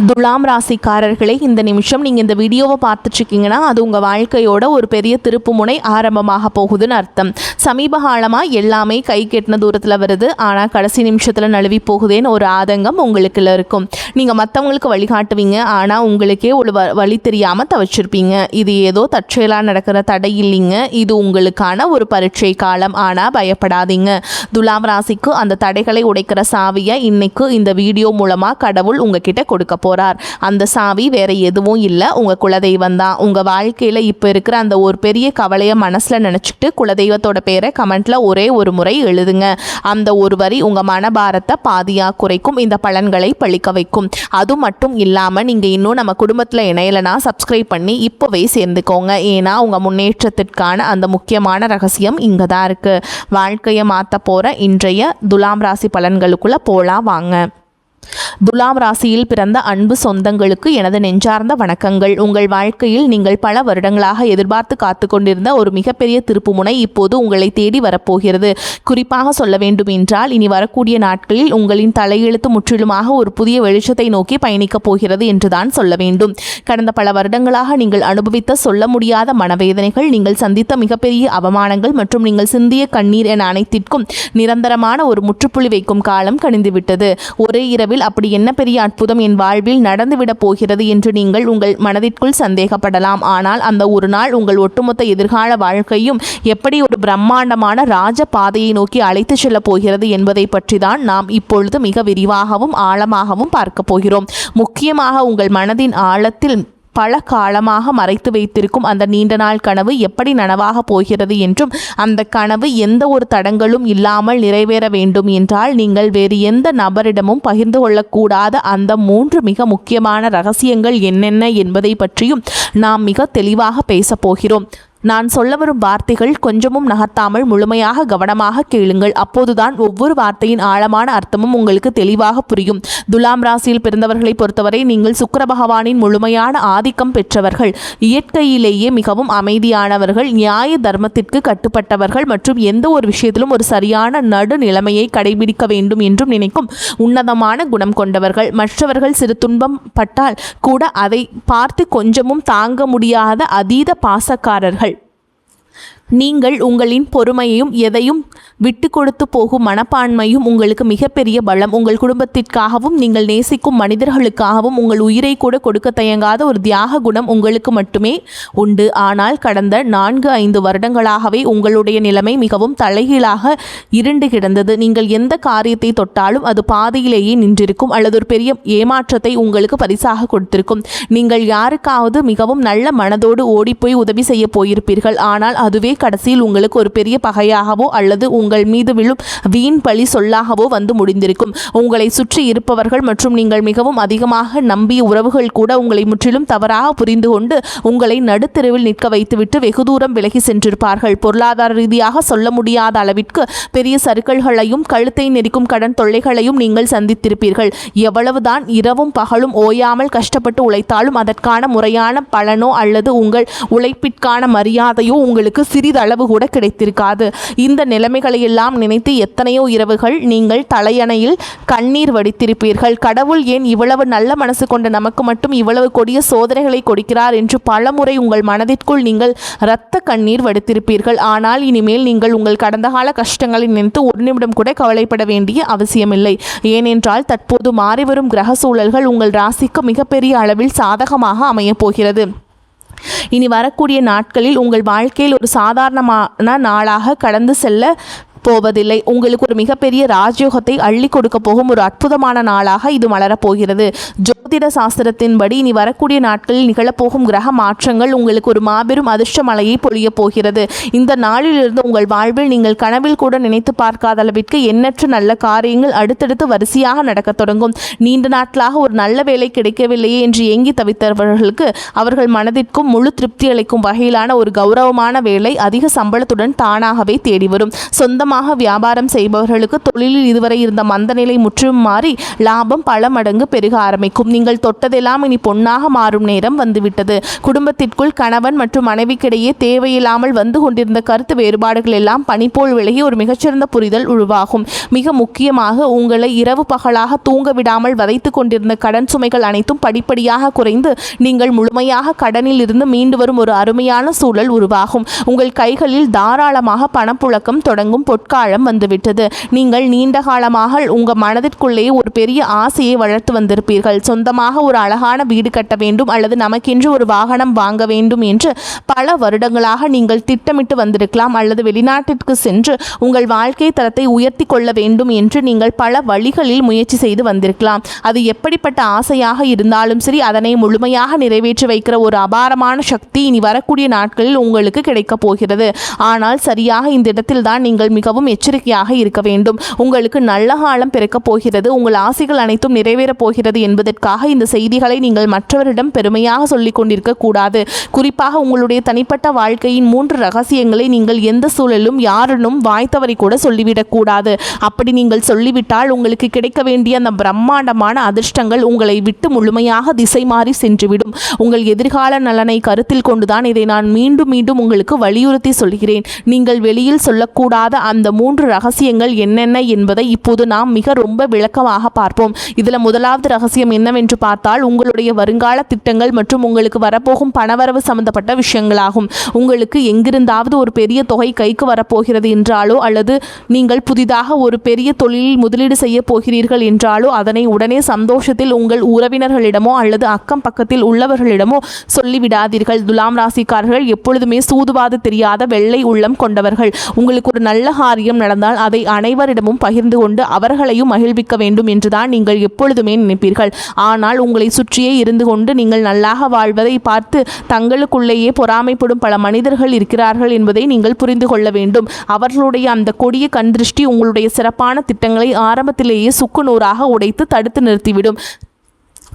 துலாம் ராசிக்காரர்களே, இந்த நிமிஷம் நீங்கள் இந்த வீடியோவை பார்த்துட்ருக்கீங்கன்னா அது உங்கள் வாழ்க்கையோட ஒரு பெரிய திருப்புமுனை ஆரம்பமாக போகுதுன்னு அர்த்தம். சமீப காலமாக எல்லாமே கை கெட்டின தூரத்தில் வருது, ஆனால் கடைசி நிமிஷத்தில் நழுவி போகுதேன்னு ஒரு ஆதங்கம் உங்களுக்குள்ள இருக்கும். நீங்கள் மற்றவங்களுக்கு வழிகாட்டுவீங்க, ஆனால் உங்களுக்கே ஒரு வழி தெரியாமல் தவிச்சிருப்பீங்க. இது ஏதோ தற்செயலாக நடக்கிற தடை இல்லைங்க, இது உங்களுக்கான ஒரு பரீட்சை காலம். ஆனால் பயப்படாதீங்க, துலாம் ராசிக்கு அந்த தடைகளை உடைக்கிற சாவியை இன்னைக்கு இந்த வீடியோ மூலமாக கடவுள் உங்ககிட்ட கொடுக்க போறார். அந்த சாவி வேற எதுவும் இல்லை, உங்க குலதெய்வம் தான். உங்க வாழ்க்கையில இப்ப இருக்கிற அந்த ஒரு பெரிய கவலைய மனசுல நினைச்சிட்டு குலதெய்வத்தோட பேரை கமெண்ட்ல ஒரே ஒரு முறை எழுதுங்க. அந்த ஒரு வரி உங்க மனபாரத்தை பாதியா குறைக்கும், இந்த பலன்களை பழிக்க வைக்கும். அது மட்டும் இல்லாம நீங்க இன்னும் நம்ம குடும்பத்துல இணையலனா சப்ஸ்கிரைப் பண்ணி இப்பவே சேர்ந்துக்கோங்க. ஏன்னா உங்க முன்னேற்றத்திற்கான அந்த முக்கியமான ரகசியம் இங்க தான் இருக்கு. வாழ்க்கையை மாத்த போற இன்றைய துலாம் ராசி பலன்களுக்குள்ள போலாம் வாங்க. துலாம் ராசியில் பிறந்த அன்பு சொந்தங்களுக்கு எனது நெஞ்சார்ந்த வணக்கங்கள். உங்கள் வாழ்க்கையில் நீங்கள் பல வருடங்களாக எதிர்பார்த்து காத்து கொண்டிருந்த ஒரு மிகப்பெரிய திருப்புமுனை இப்போது உங்களை தேடி வரப்போகிறது. குறிப்பாக சொல்ல வேண்டும் என்றால், இனி வரக்கூடிய நாட்களில் உங்களின் தலையெழுத்து முற்றிலுமாக ஒரு புதிய வெளிச்சத்தை நோக்கி பயணிக்கப் போகிறது என்றுதான் சொல்ல வேண்டும். கடந்த பல வருடங்களாக நீங்கள் அனுபவித்த சொல்ல முடியாத மனவேதனைகள், நீங்கள் சந்தித்த மிகப்பெரிய அவமானங்கள் மற்றும் நீங்கள் சிந்திய கண்ணீர் என அனைத்திற்கும் நிரந்தரமான ஒரு முற்றுப்புள்ளி வைக்கும் காலம் கணிந்துவிட்டது. ஒரே இரவில் அப்படி என்ன பெரிய அற்புதம் என் வாழ்வில் நடந்துவிடப் போகிறது என்று நீங்கள் உங்கள் மனதிற்குள் சந்தேகப்படலாம். ஆனால் அந்த ஒரு நாள் உங்கள் ஒட்டுமொத்த எதிர்கால வாழ்க்கையும் எப்படி ஒரு பிரம்மாண்டமான ராஜ பாதையை நோக்கி அழைத்து செல்ல போகிறது என்பதை பற்றி தான் நாம் இப்பொழுது மிக விரிவாகவும் ஆழமாகவும் பார்க்க போகிறோம். முக்கியமாக உங்கள் மனதின் ஆழத்தில் பல காலமாக மறைத்து வைத்திருக்கும் அந்த நீண்ட நாள் கனவு எப்படி நனவாக போகிறது என்றும், அந்த கனவு எந்த ஒரு தடங்களும் இல்லாமல் நிறைவேற வேண்டும் என்றால் நீங்கள் வேறு எந்த நபரிடமும் பகிர்ந்து கொள்ளக்கூடாத அந்த 3 மிக முக்கியமான ரகசியங்கள் என்னென்ன என்பதை பற்றியும் நாம் மிக தெளிவாக பேசப் போகிறோம். நான் சொல்ல வரும் வார்த்தைகள் கொஞ்சமும் நகர்த்தாமல் முழுமையாக கவனமாக கேளுங்கள். அப்போதுதான் ஒவ்வொரு வார்த்தையின் ஆழமான அர்த்தமும் உங்களுக்கு தெளிவாக புரியும். துலாம் ராசியில் பிறந்தவர்களை பொறுத்தவரை நீங்கள் சுக்கிர பகவானின் முழுமையான ஆதிக்கம் பெற்றவர்கள். இயற்கையிலேயே மிகவும் அமைதியானவர்கள், நியாய தர்மத்திற்கு கட்டுப்பட்டவர்கள் மற்றும் எந்த ஒரு விஷயத்திலும் ஒரு சரியான நடுநிலைமையை கடைபிடிக்க வேண்டும் என்றும் நினைக்கும் உன்னதமான குணம் கொண்டவர்கள். மற்றவர்கள் சிறு துன்பம் பட்டால் கூட அதை பார்த்து கொஞ்சமும் தாங்க முடியாத அதீத பாசக்காரர்கள். நீங்கள் உங்களின் பொறுமையையும் எதையும் விட்டு கொடுத்து போகும் மனப்பான்மையும் உங்களுக்கு மிகப்பெரிய பலம். உங்கள் குடும்பத்திற்காகவும் நீங்கள் நேசிக்கும் மனிதர்களுக்காகவும் உங்கள் உயிரை கூட கொடுக்க தயங்காத ஒரு தியாக குணம் உங்களுக்கு மட்டுமே உண்டு. ஆனால் கடந்த 4-5 வருடங்களாகவே உங்களுடைய நிலைமை மிகவும் தலைகீழாக இருண்டு கிடந்தது. நீங்கள் எந்த காரியத்தை தொட்டாலும் அது பாதியிலேயே நின்றிருக்கும் அல்லது ஒரு பெரிய ஏமாற்றத்தை உங்களுக்கு பரிசாக கொடுத்திருக்கும். நீங்கள் யாருக்காவது மிகவும் நல்ல மனதோடு ஓடிப்போய் உதவி செய்ய போயிருப்பீர்கள், ஆனால் அதுவே கடைசியில் உங்களுக்கு ஒரு பெரிய பகையாகவோ அல்லது உங்கள் மீது விழும் வீண் பழி சொல்லாகவோ வந்து முடிந்திருக்கும். உங்களை சுற்றி இருப்பவர்கள் மற்றும் நீங்கள் மிகவும் அதிகமாக நம்பிய உறவுகள் கூட உங்களை முற்றிலும் தவறாக புரிந்து கொண்டு உங்களை நடுத்தெருவில் நிற்க வைத்துவிட்டு வெகு தூரம் விலகி சென்றிருப்பார்கள். பொருளாதார ரீதியாக சொல்ல முடியாத அளவிற்கு பெரிய சறுக்கல்களையும் கழுத்தை நெரிக்கும் கடன் தொல்லைகளையும் நீங்கள் சந்தித்திருப்பீர்கள். எவ்வளவுதான் இரவும் பகலும் ஓயாமல் கஷ்டப்பட்டு உழைத்தாலும் அதற்கான முறையான பலனோ அல்லது உங்கள் உழைப்பிற்கான மரியாதையோ உங்களுக்கு சிறிதளவு கூட கிடைத்திருக்காது. இந்த நிலைமைகளை எல்லாம் நினைத்து எத்தனையோ இரவுகள் நீங்கள் தலையணையில் கண்ணீர் வடித்திருப்பீர்கள். கடவுள் ஏன் இவ்வளவு நல்ல மனசு கொண்ட நமக்கு மட்டும் இவ்வளவு கொடிய சோதனைகளை கொடுக்கிறார் என்று பலமுறை உங்கள் மனதிற்குள் நீங்கள் இரத்த கண்ணீர் வடித்திருப்பீர்கள். ஆனால் இனிமேல் நீங்கள் உங்கள் கடந்த கால கஷ்டங்களை நினைத்து ஒரு நிமிடம் கூட கவலைப்பட வேண்டிய அவசியமில்லை. ஏனென்றால் தற்போது மாறிவரும் கிரக சூழல்கள் உங்கள் ராசிக்கு மிகப்பெரிய அளவில் சாதகமாக அமையப் போகிறது. இனி வரக்கூடிய நாட்களில் உங்கள் வாழ்க்கையில் ஒரு சாதாரணமான நாளாக கடந்து செல்ல போவதில்லை. உங்களுக்கு ஒரு மிகப்பெரிய ராஜயோகத்தை அள்ளி கொடுக்க போகும் ஒரு அற்புதமான நாளாக இது மலரப்போகிறது. ஜோதிட சாஸ்திரத்தின்படி இனி வரக்கூடிய நாட்களில் நிகழப்போகும் கிரக மாற்றங்கள் உங்களுக்கு ஒரு மாபெரும் அதிர்ஷ்ட மழையை பொழிய போகிறது. இந்த நாளிலிருந்து உங்கள் வாழ்வில் நீங்கள் கனவில் கூட நினைத்து பார்க்காத அளவிற்கு எண்ணற்ற நல்ல காரியங்கள் அடுத்தடுத்து வரிசையாக நடக்க தொடங்கும். நீண்ட நாட்களாக ஒரு நல்ல வேலை கிடைக்கவில்லையே என்று ஏங்கி தவித்தவர்களுக்கு அவர்கள் மனதிற்கும் முழு திருப்தி அளிக்கும் வகையிலான ஒரு கௌரவமான வேலை அதிக சம்பளத்துடன் தானாகவே தேடி வரும். சொந்தமாக வியாபாரம் செய்பவர்களுக்கு தொழிலில் இதுவரை இருந்த மந்த நிலை முற்றும் மாறி லாபம் பல மடங்கு பெருக ஆரம்பிக்கும். நீங்கள் தொட்டதெல்லாம் இனி பொன்னாக மாறும் நேரம் வந்துவிட்டது. குடும்பத்திற்குள் கணவன் மற்றும் மனைவிக்கிடையே தேவையில்லாமல் வந்து கொண்டிருந்த கருத்து வேறுபாடுகள் எல்லாம் பனிப்போல் விலகி ஒரு மிகச்சிறந்த புரிதல் உருவாகும். மிக முக்கியமாக உங்களை இரவு பகலாக தூங்க விடாமல் வதைத்து கொண்டிருந்த கடன் சுமைகள் அனைத்தும் படிப்படியாக குறைந்து நீங்கள் முழுமையாக கடனில் இருந்து மீண்டு வரும் ஒரு அருமையான சூழல் உருவாகும். உங்கள் கைகளில் தாராளமாக பணப்புழக்கம் தொடங்கும் பொற்காலம் வந்துவிட்டது. நீங்கள் நீண்ட காலமாக உங்கள் மனதிற்குள்ளேயே ஒரு பெரிய ஆசையை வளர்த்து வந்திருப்பீர்கள். சொந்தமாக ஒரு அழகான வீடு கட்ட வேண்டும் அல்லது நமக்கென்று ஒரு வாகனம் வாங்க வேண்டும் என்று பல வருடங்களாக நீங்கள் திட்டமிட்டு வந்திருக்கலாம். அல்லது வெளிநாட்டிற்கு சென்று உங்கள் வாழ்க்கை தரத்தை உயர்த்தி கொள்ள வேண்டும் என்று நீங்கள் பல வழிகளில் முயற்சி செய்து வந்திருக்கலாம். அது எப்படிப்பட்ட ஆசையாக இருந்தாலும் சரி, அதனை முழுமையாக நிறைவேற்றி வைக்கிற ஒரு அபாரமான சக்தி இனி வரக்கூடிய நாட்களில் உங்களுக்கு கிடைக்கப் போகிறது. ஆனால் சரியாக இந்த இடத்தில் தான் நீங்கள் மிகவும் எச்சரிக்கையாக இருக்க வேண்டும். உங்களுக்கு நல்ல காலம் பிறக்கப் போகிறது, உங்கள் ஆசைகள் அனைத்தும் நிறைவேறப் போகிறது என்பதற்காக இந்த செய்திகளை நீங்கள் மற்றவரிடம் பெருமையாக சொல்லிக் கொண்டிருக்க கூடாது. குறிப்பாக உங்களுடைய தனிப்பட்ட வாழ்க்கையின் 3 ரகசியங்களை நீங்கள் எந்த சூழலும் யாரிடம் வாய்த்தவரை கூட சொல்லிவிடக் கூடாது. அப்படி நீங்கள் சொல்லிவிட்டால் உங்களுக்கு கிடைக்க வேண்டிய அந்த பிரம்மாண்டமான அதிர்ஷ்டங்கள் உங்களை விட்டு முழுமையாக திசை மாறி சென்றுவிடும். உங்கள் எதிர்கால நலனை கருத்தில் கொண்டுதான் இதை நான் மீண்டும் மீண்டும் உங்களுக்கு வலியுறுத்தி சொல்கிறேன். நீங்கள் வெளியில் சொல்லக்கூடாத அந்த 3 ரகசியங்கள் என்னென்ன என்பதை இப்போது நாம் மிக ரொம்ப விளக்கமாக பார்ப்போம். இதில் முதலாவது ரகசியம் என்னவென்று பார்த்தால், உங்களுடைய வருங்கால திட்டங்கள் மற்றும் உங்களுக்கு வரப்போகும் பணவரவு சம்பந்தப்பட்ட விஷயங்களாகும். உங்களுக்கு எங்கிருந்தாவது ஒரு பெரிய தொகை கைக்கு வரப்போகிறது என்றாலோ அல்லது நீங்கள் புதிதாக ஒரு பெரிய தொழிலில் முதலீடு செய்ய போகிறீர்கள் என்றாலோ அதனை உடனே சந்தோஷத்தில் உங்கள் உறவினர்களிடமோ அல்லது அக்கம் பக்கத்தில் உள்ளவர்களிடமோ சொல்லிவிடாதீர்கள். துலாம் ராசிக்காரர்கள் எப்பொழுதுமே சூதுவாது தெரியாத வெள்ளை உள்ளம் கொண்டவர்கள். உங்களுக்கு ஒரு நல்ல காரியம் நடந்தால் அதை அனைவரிடமும் பகிர்ந்து கொண்டு அவர்களையும் மகிழ்விக்க வேண்டும் என்றுதான் நீங்கள் எப்பொழுதுமே நினைப்பீர்கள். ஆனால் உங்களை சுற்றியே இருந்து கொண்டு நீங்கள் நல்லாக வாழ்வதை பார்த்து தங்களுக்குள்ளேயே பொறாமைப்படும் பல மனிதர்கள் இருக்கிறார்கள் என்பதை நீங்கள் புரிந்து கொள்ள வேண்டும். அவர்களுடைய அந்த கொடிய கண்திருஷ்டி உங்களுடைய சிறப்பான திட்டங்களை ஆரம்பத்திலேயே சுக்குநூறாக உடைத்து தடுத்து நிறுத்திவிடும்.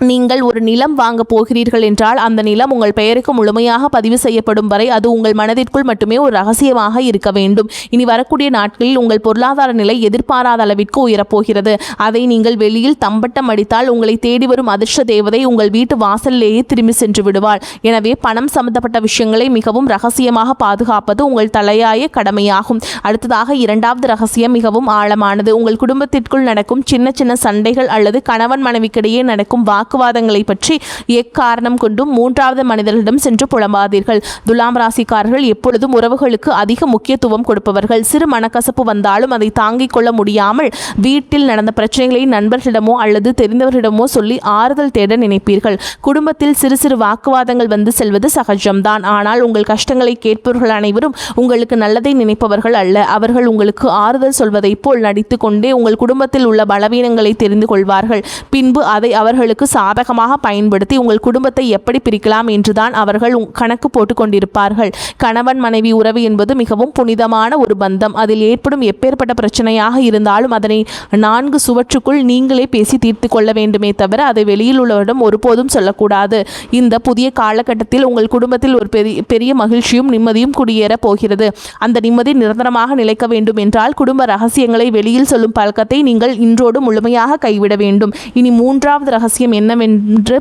நீங்கள் ஒரு நிலம் வாங்க போகிறீர்கள் என்றால் அந்த நிலம் உங்கள் பெயருக்கு முழுமையாக பதிவு செய்யப்படும் வரை அது உங்கள் மனதிற்குள் மட்டுமே ஒரு ரகசியமாக இருக்க வேண்டும். இனி வரக்கூடிய நாட்களில் உங்கள் பொருளாதார நிலை எதிர்பாராத அளவிற்கு உயரப்போகிறது. அதை நீங்கள் வெளியில் தம்பட்டம் அடித்தால் உங்களை தேடி வரும் அதிர்ஷ்ட தேவதை உங்கள் வீட்டு வாசலிலேயே திரும்பி சென்று விடுவாள். எனவே பணம் சம்பந்தப்பட்ட விஷயங்களை மிகவும் ரகசியமாக பாதுகாப்பது உங்கள் தலையாய கடமையாகும். அடுத்ததாக இரண்டாவது ரகசியம் மிகவும் ஆழமானது. உங்கள் குடும்பத்திற்குள் நடக்கும் சின்ன சின்ன சண்டைகள் அல்லது கணவன் மனைவிக்கிடையே நடக்கும் வாக்குவாதங்களை பற்றி எக்காரணம் கொண்டும் 3வது மனிதர்களிடம் சென்று புலம்பாதீர்கள். துலாம் ராசிக்காரர்கள் எப்பொழுதும் உறவுகளுக்கு அதிக முக்கியத்துவம் கொடுப்பவர்கள். சிறு மனக்கசப்பு வந்தாலும் அதை தாங்கிக் கொள்ள முடியாமல் வீட்டில் நடந்த பிரச்சனைகளை நண்பர்களிடமோ அல்லது தெரிந்தவர்களிடமோ சொல்லி ஆறுதல் தேட நினைப்பீர்கள். குடும்பத்தில் சிறு சிறு வாக்குவாதங்கள் வந்து செல்வது சகஜம்தான். ஆனால் உங்கள் கஷ்டங்களை கேட்பவர்கள் அனைவரும் உங்களுக்கு நல்லதை நினைப்பவர்கள் அல்ல. அவர்கள் உங்களுக்கு ஆறுதல் சொல்வதைப் போல் நடித்து கொண்டே உங்கள் குடும்பத்தில் உள்ள பலவீனங்களை தெரிந்து கொள்வார்கள். பின்பு அதை அவர்களுக்கு சாதகமாக பயன்படுத்தி உங்கள் குடும்பத்தை எப்படி பிரிக்கலாம் என்றுதான் அவர்கள் கணக்கு போட்டு கொண்டிருப்பார்கள். கணவன் மனைவி உறவு என்பது மிகவும் புனிதமான ஒரு பந்தம். அதில் ஏற்படும் எப்பேற்பட்ட பிரச்சனையாக இருந்தாலும் அதனை 4 சுவற்றுக்குள் நீங்களே பேசி தீர்த்து கொள்ள வேண்டுமே தவிர அதை வெளியில் உள்ளவரிடம் ஒருபோதும் சொல்லக்கூடாது. இந்த புதிய காலகட்டத்தில் உங்கள் குடும்பத்தில் ஒரு பெரிய மகிழ்ச்சியும் நிம்மதியும் குடியேற போகிறது. அந்த நிம்மதி நிரந்தரமாக நிலைக்க வேண்டும் என்றால் குடும்ப ரகசியங்களை வெளியில் சொல்லும் பழக்கத்தை நீங்கள் இன்றோடு முழுமையாக கைவிட வேண்டும். இனி 3வது ரகசியம் என்னவென்று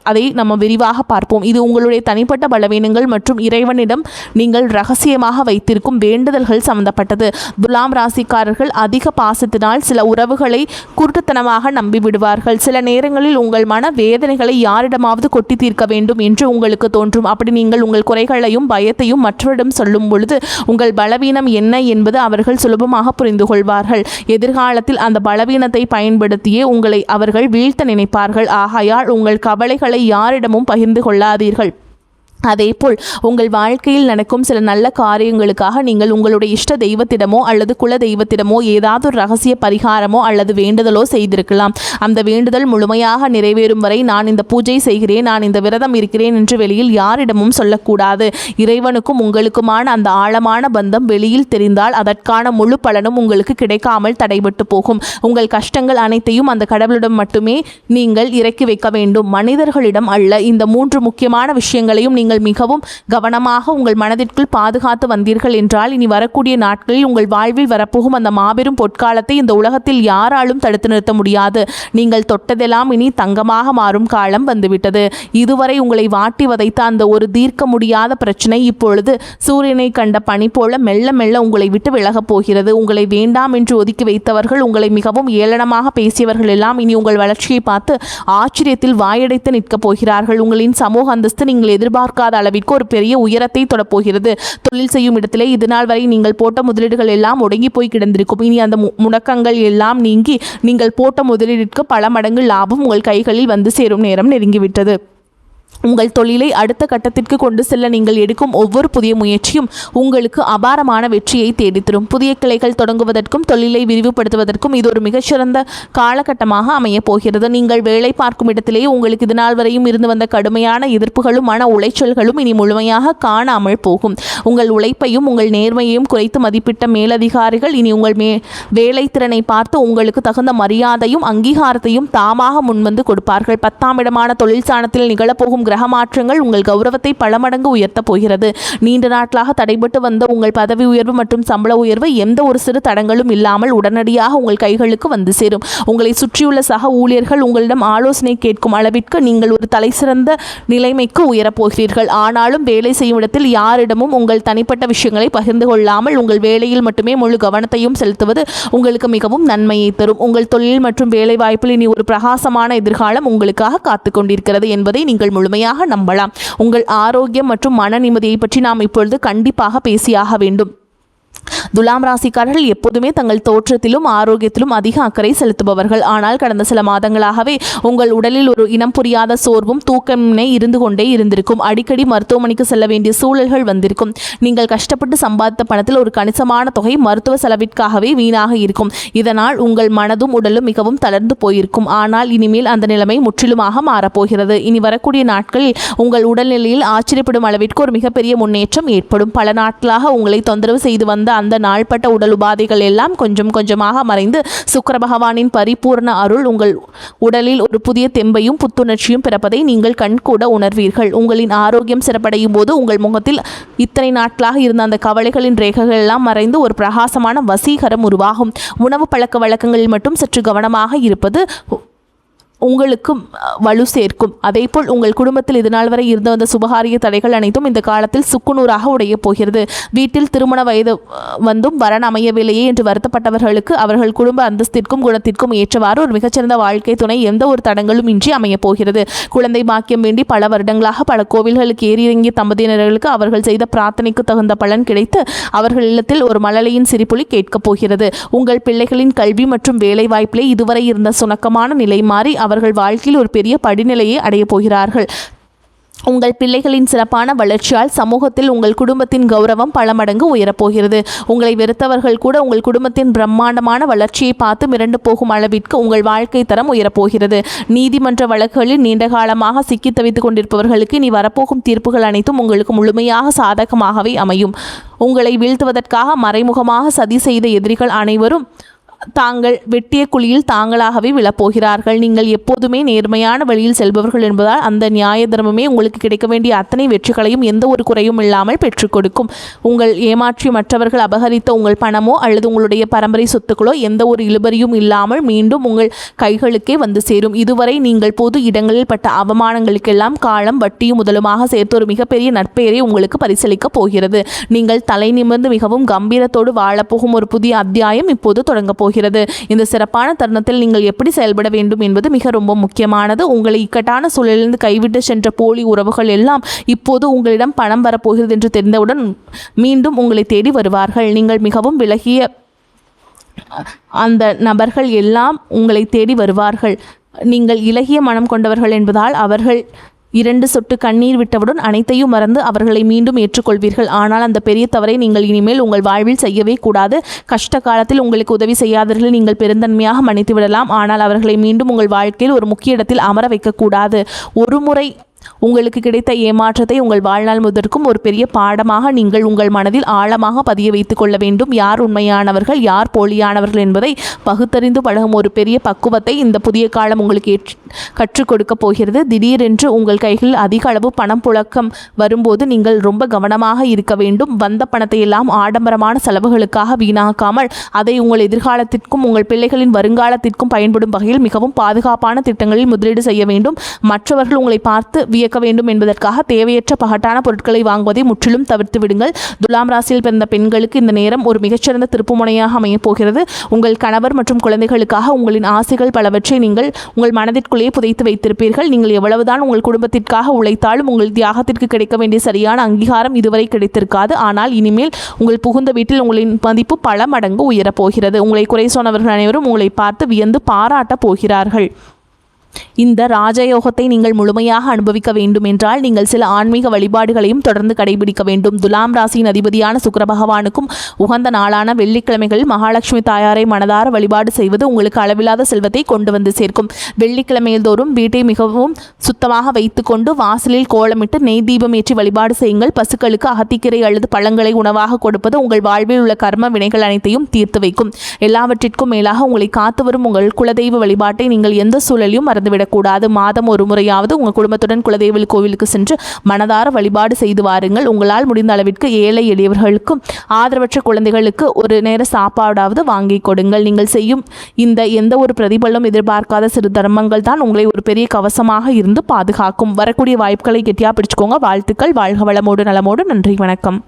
அதை நம்ம விரிவாக பார்ப்போம். இது உங்களுடைய தனிப்பட்ட பலவீனங்கள் மற்றும் இறைவனிடம் நீங்கள் ரகசியமாக வைத்திருக்கும் வேண்டுதல்கள் சம்பந்தப்பட்டது. துலாம் ராசிக்காரர்கள் அதிக பாசத்தினால் சில உறவுகளை குருட்டுத்தனமாக நம்பிவிடுவார்கள். சில நேரங்களில் உங்கள் மன வேதனைகளை யாரிடமாவது கொட்டி தீர்க்க வேண்டும் என்று உங்களுக்கு தோன்றும். அப்படி நீங்கள் உங்கள் குறைகளையும் பயத்தையும் மற்றவரிடம் சொல்லும் பொழுது உங்கள் பலவீனம் என்ன என்பது அவர்கள் சுலபமாக புரிந்து கொள்வார்கள். எதிர்காலத்தில் அந்த பலவீனத்தை பயன்படுத்தியே உங்களை அவர்கள் வீழ்த்த நினைப்பார்கள். ஆகையால் உங்கள் கவலைகளை யாரிடமும் பகிர்ந்து கொள்ளாதீர்கள். அதேபோல் உங்கள் வாழ்க்கையில் நடக்கும் சில நல்ல காரியங்களுக்காக நீங்கள் உங்களுடைய இஷ்ட தெய்வத்திடமோ அல்லது குல தெய்வத்திடமோ ஏதாவது ஒரு ரகசிய பரிகாரமோ அல்லது வேண்டுதலோ செய்திருக்கலாம். அந்த வேண்டுதல் முழுமையாக நிறைவேறும் வரை நான் இந்த பூஜை செய்கிறேன், நான் இந்த விரதம் இருக்கிறேன் என்று வெளியில் யாரிடமும் சொல்லக்கூடாது. இறைவனுக்கும் உங்களுக்குமான அந்த ஆழமான பந்தம் வெளியில் தெரிந்தால் அதற்கான முழு பலனும் உங்களுக்கு கிடைக்காமல் தடைபட்டு போகும். உங்கள் கஷ்டங்கள் அனைத்தையும் அந்த கடவுளிடம் மட்டுமே நீங்கள் இறக்கி வைக்க வேண்டும், மனிதர்களிடம் அல்ல. இந்த 3 முக்கியமான விஷயங்களையும் நீங்கள் மிகவும் கவனமாக உங்கள் மனதிற்குள் பாதுகாத்து வந்தீர்கள் என்றால் இனி வரக்கூடிய நாட்களில் உங்கள் வாழ்வில் வரப்போகும் அந்த மாபெரும் பொற்காலத்தை இந்த உலகத்தில் யாராலும் தடுத்து நிறுத்த முடியாது. நீங்கள் தொட்டதெல்லாம் இனி தங்கமாக மாறும் காலம் வந்துவிட்டது. இதுவரை உங்களை வாட்டி வதைத்த அந்த ஒரு தீர்க்க முடியாத பிரச்சனை இப்பொழுது சூரியனை கண்ட பனி போல மெல்ல மெல்ல உங்களை விட்டு விலகப் போகிறது. உங்களை வேண்டாம் என்று ஒதுக்கி வைத்தவர்கள், உங்களை மிகவும் ஏளனமாக பேசியவர்கள் எல்லாம் இனி உங்கள் வளர்ச்சியை பார்த்து ஆச்சரியத்தில் வாயடைத்து நிற்கப் போகிறார்கள். உங்களின் சமூக அந்தஸ்து நீங்கள் எதிர்பார்க்காத அளவிற்கு ஒரு பெரிய உயரத்தை தொடப்போகிறது. தொழில் செய்யும் இடத்திலே இதுநாள் வரை நீங்கள் போட்ட முதலீடுகள் எல்லாம் முடங்கி போய் கிடந்திருக்கும். இனி அந்த முடக்கங்கள் எல்லாம் நீங்கி நீங்கள் போட்ட முதலீட்டிற்கு பல மடங்கு லாபம் உங்கள் கைகளில் வந்து சேரும் நேரம் நெருங்கிவிட்டது. உங்கள் தொழிலை அடுத்த கட்டத்திற்கு கொண்டு செல்ல நீங்கள் எடுக்கும் ஒவ்வொரு புதிய முயற்சியும் உங்களுக்கு அபாரமான வெற்றியை தேடித்தரும். புதிய கிளைகள் தொடங்குவதற்கும் தொழிலை விரிவுபடுத்துவதற்கும் இது ஒரு மிகச்சிறந்த காலகட்டமாக அமையப் போகிறது. நீங்கள் வேலை பார்க்கும் இடத்திலேயே உங்களுக்கு இதுநாள் வரையும் இருந்து வந்த கடுமையான எதிர்ப்புகளும் மன உளைச்சல்களும் இனி முழுமையாக காணாமல் போகும். உங்கள் உழைப்பையும் உங்கள் நேர்மையையும் குறைத்து மதிப்பிட்ட மேலதிகாரிகள் இனி உங்கள் வேலை திறனை பார்த்து உங்களுக்கு தகுந்த மரியாதையும் அங்கீகாரத்தையும் தாமாக முன்வந்து கொடுப்பார்கள். 10ஆம் இடமான தொழில் ஸ்தானத்தில் நிகழப்போகும் கிரக மாற்றங்கள் உங்கள் கௌரவத்தை பல மடங்கு உயர்த்தப் போகிறது. நீண்ட நாட்களாக தடைபட்டு வந்த உங்கள் பதவி உயர்வு மற்றும் சம்பள உயர்வு எந்த ஒரு சிறு தடங்களும் இல்லாமல் உடனடியாக உங்கள் கைகளுக்கு வந்து சேரும். உங்களை சுற்றியுள்ள சக ஊழியர்கள் உங்களிடம் ஆலோசனை கேட்கும் அளவிற்கு நீங்கள் ஒரு தலைசிறந்த நிலைமைக்கு உயரப்போகிறீர்கள். ஆனாலும் வேலை செய்யும் இடத்தில் யாரிடமும் உங்கள் தனிப்பட்ட விஷயங்களை பகிர்ந்து கொள்ளாமல் உங்கள் வேலையில் மட்டுமே முழு கவனத்தையும் செலுத்துவது உங்களுக்கு மிகவும் நன்மையை தரும். உங்கள் தொழில் மற்றும் வேலை வாய்ப்பில் இனி ஒரு பிரகாசமான எதிர்காலம் உங்களுக்காக காத்து கொண்டிருக்கிறது என்பதை நீங்கள் முழுமையாக நம்பலாம். உங்கள் ஆரோக்கியம் மற்றும் மன நிம்மதியை பற்றி நாம் இப்பொழுது கண்டிப்பாக பேசியாக வேண்டும். துலாம் ராசிக்காரர்கள் எப்போதுமே தங்கள் தோற்றத்திலும் ஆரோக்கியத்திலும் அதிக அக்கறை செலுத்துபவர்கள். ஆனால் கடந்த சில மாதங்களாகவே உங்கள் உடலில் ஒரு இனம் புரியாத சோர்வும் தூக்கமின்மை இருந்து கொண்டே இருந்திருக்கும். அடிக்கடி மருத்துவமனைக்கு செல்ல வேண்டிய சூழல்கள் வந்திருக்கும். நீங்கள் கஷ்டப்பட்டு சம்பாதித்த பணத்தில் ஒரு கணிசமான தொகை மருத்துவ செலவிற்காகவே வீணாக இருக்கும். இதனால் உங்கள் மனதும் உடலும் மிகவும் தளர்ந்து போயிருக்கும். ஆனால் இனிமேல் அந்த நிலைமை முற்றிலுமாக மாறப்போகிறது. இனி வரக்கூடிய நாட்களில் உங்கள் உடல்நிலையில் ஆச்சரியப்படும் அளவிற்கு ஒரு மிகப்பெரிய முன்னேற்றம் ஏற்படும். பல நாட்களாக உங்களை தொந்தரவு செய்து வந்த அந்த நாள்பட்ட உடல் உபாதைகள் எல்லாம் கொஞ்சம் கொஞ்சமாக மறைந்து சுக்கிர பகவானின் பரிபூர்ண அருள் உங்கள் உடலில் ஒரு புதிய தெம்பையும் புத்துணர்ச்சியும் பிறப்பதை நீங்கள் கண்கூட உணர்வீர்கள். உங்களின் ஆரோக்கியம் சிறப்படையும் போது உங்கள் முகத்தில் இத்தனை நாட்களாக இருந்த அந்த கவலைகளின் ரேகைகள் எல்லாம் மறைந்து ஒரு பிரகாசமான வசீகரம் உருவாகும். உணவு பழக்க வழக்கங்களில் மட்டும் சற்று கவனமாக இருப்பது உங்களுக்கும் வலு சேர்க்கும். அதேபோல் உங்கள் குடும்பத்தில் இதுநாள் வரை இருந்த வந்த சுபகாரிய தடைகள் அனைத்தும் இந்த காலத்தில் சுக்குநூறாக உடைய போகிறது. வீட்டில் திருமண வயது வந்தும் வரன் அமையவில்லையே என்று வருத்தப்பட்டவர்களுக்கு அவர்கள் குடும்ப அந்தஸ்திற்கும் குணத்திற்கும் ஏற்றவாறு ஒரு மிகச்சிறந்த வாழ்க்கை துணை எந்த ஒரு தடங்களும் இன்றி அமையப் போகிறது. குழந்தை பாக்கியம் வேண்டி பல வருடங்களாக பல கோவில்களுக்கு ஏறியிறங்கிய தம்பதியினர்களுக்கு அவர்கள் செய்த பிரார்த்தனைக்கு தகுந்த பலன் கிடைத்து அவர்கள் இல்லத்தில் ஒரு மழலையின் சிரிப்புலி கேட்கப் போகிறது. உங்கள் பிள்ளைகளின் கல்வி மற்றும் வேலை வாய்ப்பிலே இதுவரை இருந்த சுணக்கமான நிலை மாறி அவர்கள் வாழ்க்கையில் ஒரு பெரிய படிநிலையை அடையப் போகிறார்கள். உங்கள் பிள்ளைகளின் சிறப்பான வளர்ச்சியால் சமூகத்தில் உங்கள் குடும்பத்தின் கௌரவம் பல மடங்கு உயரப்போகிறது. உங்களை வெறுத்தவர்கள் கூட உங்கள் குடும்பத்தின் பிரம்மாண்டமான வளர்ச்சியை பார்த்து மிரண்டு போகும் அளவிற்கு உங்கள் வாழ்க்கை தரம் உயரப்போகிறது. நீதிமன்ற வழக்குகளில் நீண்ட காலமாக சிக்கி தவித்துக் கொண்டிருப்பவர்களுக்கு இனி வரப்போகும் தீர்ப்புகள் அனைத்தும் உங்களுக்கு முழுமையாக சாதகமாகவே அமையும். உங்களை வீழ்த்துவதற்காக மறைமுகமாக சதி செய்த எதிரிகள் அனைவரும் தாங்கள் வெட்டிய குழியில் தாங்களாகவே விழப்போகிறார்கள். நீங்கள் எப்போதுமே நேர்மையான வழியில் செல்பவர்கள் என்பதால் அந்த நியாய தர்மமே உங்களுக்கு கிடைக்க வேண்டிய அத்தனை வெற்றிகளையும் எந்த ஒரு குறையும் இல்லாமல் பெற்றுக் கொடுக்கும். உங்கள் ஏமாற்றி மற்றவர்கள் அபகரித்த உங்கள் பணமோ அல்லது உங்களுடைய பரம்பரை சொத்துக்களோ எந்த ஒரு இழுபறியும் இல்லாமல் மீண்டும் உங்கள் கைகளுக்கே வந்து சேரும். இதுவரை நீங்கள் பொது இடங்களில் பட்ட அவமானங்களுக்கெல்லாம் காலம் வட்டியும் முதலுமாக சேர்த்து ஒரு மிகப்பெரிய நற்பெயரை உங்களுக்கு பரிசளிக்கப் போகிறது. நீங்கள் தலை நிமிர்ந்து மிகவும் கம்பீரத்தோடு வாழப்போகும் ஒரு புதிய அத்தியாயம் இப்போது தொடங்கப் போகிறது. இந்த சிறப்பான தருணத்தில் நீங்கள் எப்படி செயல்பட வேண்டும் என்பது மிக ரொம்ப முக்கியமானது. உங்களை இக்கட்டான சூழலிலிருந்து கைவிட்டு சென்ற போலி உறவுகள் எல்லாம் இப்போது உங்களிடம் பணம் வரப்போகிறது என்று தெரிந்தவுடன் மீண்டும் உங்களை தேடி வருவார்கள். நீங்கள் மிகவும் விலகிய அந்த நபர்கள் எல்லாம் உங்களை தேடி வருவார்கள். நீங்கள் இலகிய மனம் கொண்டவர்கள் என்பதால் அவர்கள் 2 சொட்டு கண்ணீர் விட்டவுடன் அனைத்தையும் மறந்து அவர்களை மீண்டும் ஏற்றுக்கொள்வீர்கள். ஆனால் அந்த பெரிய தவறை நீங்கள் இனிமேல் உங்கள் வாழ்வில் செய்யவே கூடாது. கஷ்ட காலத்தில் உங்களுக்கு உதவி செய்யாதவர்களை நீங்கள் பெருந்தன்மையாக மன்னித்து விடலாம். ஆனால் அவர்களை மீண்டும் உங்கள் வாழ்க்கையில் ஒரு முக்கிய இடத்தில் அமர வைக்கக்கூடாது. ஒரு முறை உங்களுக்கு கிடைத்த ஏமாற்றத்தை உங்கள் வாழ்நாள் முதற்கும் ஒரு பெரிய பாடமாக நீங்கள் உங்கள் மனதில் ஆழமாக பதிய வைத்துக் கொள்ள வேண்டும். யார் உண்மையானவர்கள், யார் போலியானவர்கள் என்பதை பகுத்தறிந்து பழகும் ஒரு பெரிய பக்குவத்தை இந்த புதிய காலம் உங்களுக்கு கற்றுக் கொடுக்க போகிறது. திடீரென்று உங்கள் கைகளில் அதிக அளவு பணம் புழக்கம் வரும்போது நீங்கள் ரொம்ப கவனமாக இருக்க வேண்டும். வந்த பணத்தை எல்லாம் ஆடம்பரமான செலவுகளுக்காக வீணாக்காமல் அதை உங்கள் எதிர்காலத்திற்கும் உங்கள் பிள்ளைகளின் வருங்காலத்திற்கும் பயன்படும் வகையில் மிகவும் பாதுகாப்பான திட்டங்களில் முதலீடு செய்ய வேண்டும். மற்றவர்கள் உங்களை பார்த்து வியக்க வேண்டும் என்பதற்காக தேவையற்ற பகட்டான பொருட்களை வாங்குவதை முற்றிலும் தவிர்த்து விடுங்கள். துலாம் ராசியில் பிறந்த பெண்களுக்கு இந்த நேரம் ஒரு மிகச்சிறந்த திருப்புமுனையாக அமையப் போகிறது. உங்கள் கணவர் மற்றும் குழந்தைகளுக்காக உங்களின் ஆசைகள் பலவற்றை நீங்கள் உங்கள் மனதிற்குள்ளேயே புதைத்து வைத்திருப்பீர்கள். நீங்கள் எவ்வளவுதான் உங்கள் குடும்பத்திற்காக உழைத்தாலும் உங்கள் தியாகத்திற்கு கிடைக்க வேண்டிய சரியான அங்கீகாரம் இதுவரை கிடைத்திருக்காது. ஆனால் இனிமேல் உங்கள் புகுந்த வீட்டில் உங்களின் மதிப்பு பல மடங்கு உயரப்போகிறது. உங்களை குறை சொன்னவர்கள் அனைவரும் உங்களை பார்த்து வியந்து பாராட்டப் போகிறார்கள். இந்த ராஜயோகத்தை நீங்கள் முழுமையாக அனுபவிக்க வேண்டும் என்றால் நீங்கள் சில ஆன்மீக வழிபாடுகளையும் தொடர்ந்து கடைபிடிக்க வேண்டும். துலாம் ராசியின் அதிபதியான சுக்கிர பகவானுக்கும் உகந்த நாளான வெள்ளிக்கிழமைகளில் மகாலட்சுமி தாயாரை மனதார வழிபாடு செய்வது உங்களுக்கு அளவில்லாத செல்வத்தை கொண்டு வந்து சேர்க்கும். வெள்ளிக்கிழமையில் தோறும் வீட்டை மிகவும் சுத்தமாக வைத்துக்கொண்டு வாசலில் கோலமிட்டு நெய் தீபம் ஏற்றி வழிபாடு செய்யுங்கள். பசுக்களுக்கு அகத்திக்கீரை அல்லது பழங்களை உணவாக கொடுப்பது உங்கள் வாழ்வில் உள்ள கர்ம வினைகள் அனைத்தையும் தீர்த்து வைக்கும். எல்லாவற்றிற்கும் மேலாக உங்களை காத்து வரும் உங்கள் குலதெய்வ வழிபாட்டை நீங்கள் எந்த சூழலையும் விடக்கூடாது. மாதம் ஒரு முறையாவது உங்கள் குடும்பத்துடன் குலதெய்வ கோவிலுக்கு சென்று மனதார வழிபாடு செய்து வாருங்கள். உங்களால் முடிந்த அளவிற்கு ஏழை எளியவர்களுக்கும் ஆதரவற்ற குழந்தைகளுக்கு ஒரு நேர சாப்பாடாவது வாங்கி கொடுங்கள். நீங்கள் செய்யும் இந்த எந்த ஒரு பிரதிபலனும் எதிர்பார்க்காத சிறு தர்மங்கள் தான் உங்களை ஒரு பெரிய கவசமாக இருந்து பாதுகாக்கும். வரக்கூடிய வாய்ப்புகளை கெட்டியா பிடிச்சுக்கோங்க. வாழ்த்துக்கள். வாழ்க வளமோடு நலமோடு. நன்றி, வணக்கம்.